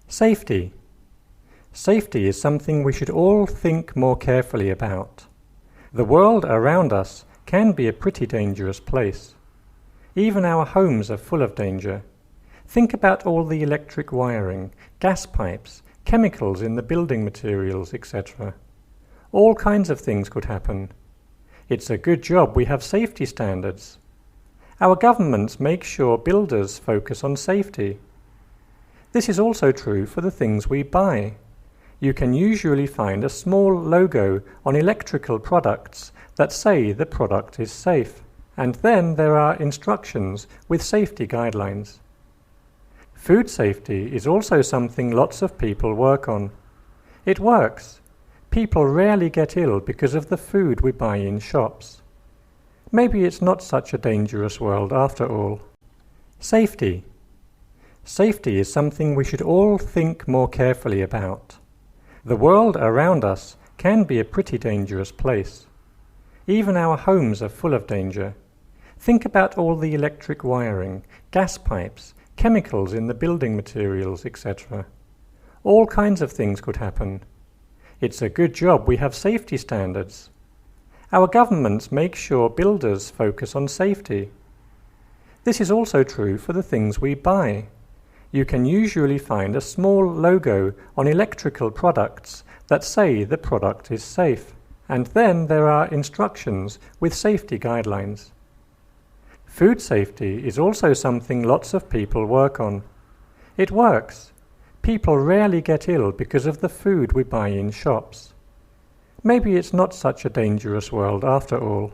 Safety. Safety is something we should all think more carefully about. The world around us can be a pretty dangerous place. Even our homes are full of danger. Think about all the electric wiring, gas pipes, chemicals in the building materials, etc. All kinds of things could happen. It's a good job we have safety standards. Our governments make sure builders focus on safety. This is also true for the things we buy. You can usually find a small logo on electrical products that say the product is safe, and then there are instructions with safety guidelines. Food safety is also something lots of people work on. It works. People rarely get ill because of the food we buy in shops. Maybe it's not such a dangerous world after all. Safety. Safety is something we should all think more carefully about. The world around us can be a pretty dangerous place. Even our homes are full of danger. Think about all the electric wiring, gas pipes, chemicals in the building materials, etc. All kinds of things could happen. It's a good job we have safety standards. Our governments make sure builders focus on safety. This is also true for the things we buy. You can usually find a small logo on electrical products that say the product is safe, and then there are instructions with safety guidelines. Food safety is also something lots of people work on. It works. People rarely get ill because of the food we buy in shops. Maybe it's not such a dangerous world after all.